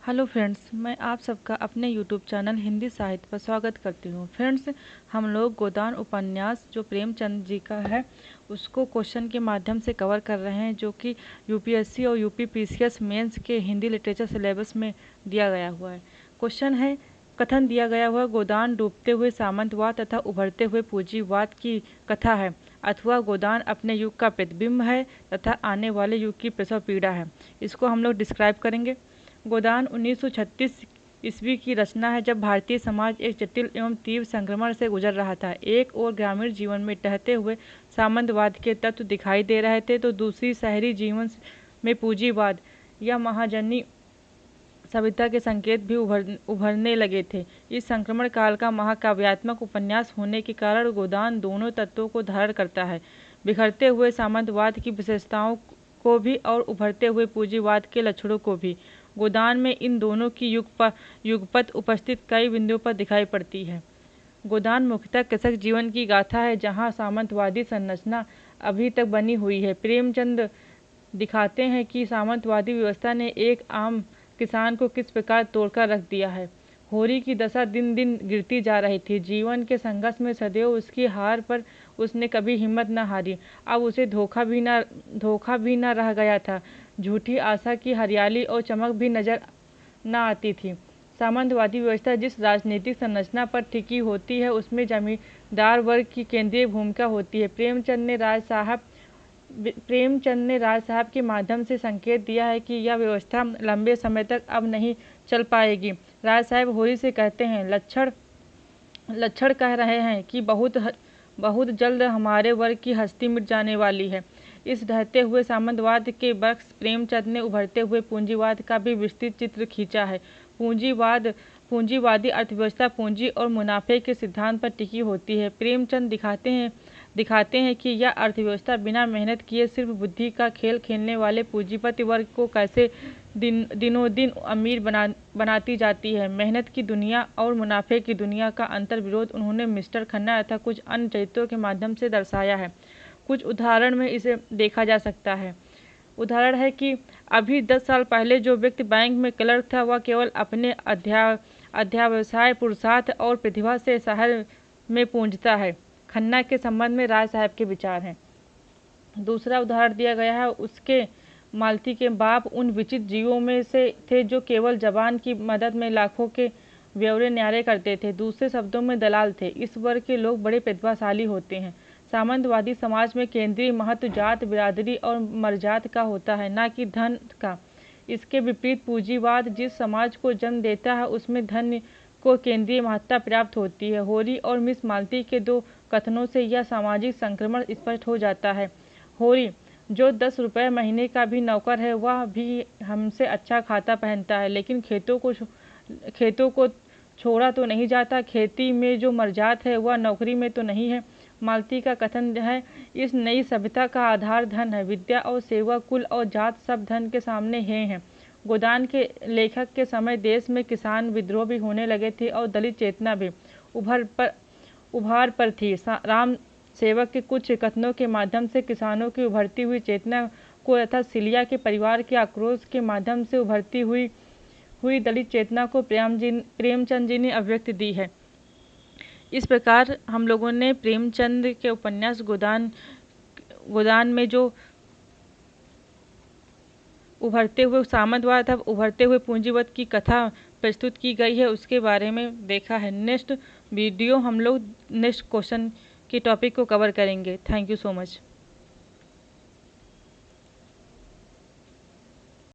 Hello friends, मैं आप सबका अपने यूट्यूब चैनल हिंदी साहित्य पर स्वागत करती हूँ। फ्रेंड्स, हम लोग गोदान उपन्यास जो प्रेमचंद जी का है उसको क्वेश्चन के माध्यम से कवर कर रहे हैं, जो कि यूपीएससी और यूपीपीसीएस मेंस के हिंदी लिटरेचर सिलेबस में दिया गया हुआ है। क्वेश्चन है, कथन दिया गया हुआ गोदान डूबते हुए सामंतवाद तथा उभरते हुए पूंजीवाद की कथा है, अथवा गोदान अपने युग का प्रतिबिंब है तथा आने वाले युग की प्रसव पीड़ा है। इसको हम लोग डिस्क्राइब करेंगे। गोदान 1936 ईस्वी की रचना है, जब भारतीय समाज एक जटिल एवं तीव्र संक्रमण से गुजर रहा था। एक ओर ग्रामीण जीवन में टहते हुए सामंतवाद के तत्व दिखाई दे रहे थे, तो दूसरी शहरी जीवन में पूंजीवाद या महाजनी सभ्यता के संकेत भी उभरने लगे थे। इस संक्रमण काल का महाकाव्यात्मक उपन्यास होने के कारण गोदान दोनों तत्वों को धारण करता है, बिखरते हुए सामंतवाद की विशेषताओं को भी और उभरते हुए पूंजीवाद के लक्षणों को भी। गोदान में इन दोनों की युगपत उपस्थित कई बिंदुओं पर दिखाई पड़ती है। गोदान मुख्यतः कृषक जीवन की गाथा है, जहाँ सामंतवादी संरचना अभी तक बनी हुई है। प्रेमचंद दिखाते हैं कि सामंतवादी व्यवस्था ने एक आम किसान को किस प्रकार तोड़कर रख दिया है। होरी की दशा दिन दिन गिरती जा रही थी। जीवन के संघर्ष में सदैव उसकी हार पर उसने कभी हिम्मत न हारी। अब उसे धोखा भी न रह गया था। झूठी आशा की हरियाली और चमक भी नजर न आती थी। सामंतवादी व्यवस्था जिस राजनीतिक संरचना पर टिकी होती है, उसमें जमींदार वर्ग की केंद्रीय भूमिका होती है। प्रेमचंद ने राय साहब के माध्यम से संकेत दिया है कि यह व्यवस्था लंबे समय तक अब नहीं चल पाएगी। राय साहब होरी से कहते हैं, लक्षण कह रहे हैं कि बहुत जल्द हमारे वर्ग की हस्ती मिट जाने वाली है। इस ढहते हुए सामंतवाद के बरक्स प्रेमचंद ने उभरते हुए पूंजीवाद का भी विस्तृत चित्र खींचा है। पूंजीवादी अर्थव्यवस्था पूंजी और मुनाफे के सिद्धांत पर टिकी होती है। प्रेमचंद दिखाते हैं कि यह अर्थव्यवस्था बिना मेहनत किए सिर्फ बुद्धि का खेल खेलने वाले पूंजीपति वर्ग को कैसे दिनों दिन अमीर बनाती जाती है। मेहनत की दुनिया और मुनाफे की दुनिया का अंतर विरोध उन्होंने मिस्टर खन्ना तथा कुछ अन्य चरित्रों के माध्यम से दर्शाया है। कुछ उदाहरण में इसे देखा जा सकता है। उदाहरण है कि अभी 10 साल पहले जो व्यक्ति बैंक में क्लर्क था, वह केवल अपने अध्यावसाय, पुरुषार्थ और प्रतिभा से शहर में पूंजता है। खन्ना के संबंध में राय साहब के विचार हैं। दूसरा उदाहरण दिया गया है, उसके मालती के बाप उन विचित्र जीवों में से थे जो केवल जबान की मदद में लाखों के ब्यौरे न्यारे करते थे। दूसरे शब्दों में दलाल थे। इस वर्ग के लोग बड़े प्रतिभाशाली होते हैं। सामंतवादी समाज में केंद्रीय महत्व जात, बिरादरी और मर्जात का होता है, न कि धन का। इसके विपरीत पूंजीवाद जिस समाज को जन्म देता है, उसमें धन को केंद्रीय महत्ता प्राप्त होती है। होरी और मिस मालती के दो कथनों से यह सामाजिक संक्रमण स्पष्ट हो जाता है। होरी, जो 10 रुपये महीने का भी नौकर है, वह भी हमसे अच्छा खाता पहनता है, लेकिन खेतों को छोड़ा तो नहीं जाता। खेती में जो मर्जात है, वह नौकरी में तो नहीं है। मालती का कथन है, इस नई सभ्यता का आधार धन है। विद्या और सेवा, कुल और जात सब धन के सामने हैं। गोदान के लेखक के समय देश में किसान विद्रोह भी होने लगे थे और दलित चेतना भी उभार पर थी। राम सेवक के कुछ कथनों के माध्यम से किसानों की उभरती हुई चेतना को तथा सिलिया के परिवार के आक्रोश के माध्यम से उभरती हुई दलित चेतना को प्रेमचंद जी ने अभिव्यक्ति दी है। इस प्रकार हम लोगों ने प्रेमचंद के उपन्यास गोदान में जो उभरते हुए सामंतवाद तथा उभरते हुए पूंजीवाद की कथा प्रस्तुत की गई है, उसके बारे में देखा है। नेक्स्ट वीडियो हम लोग नेक्स्ट क्वेश्चन के टॉपिक को कवर करेंगे। Thank you so much.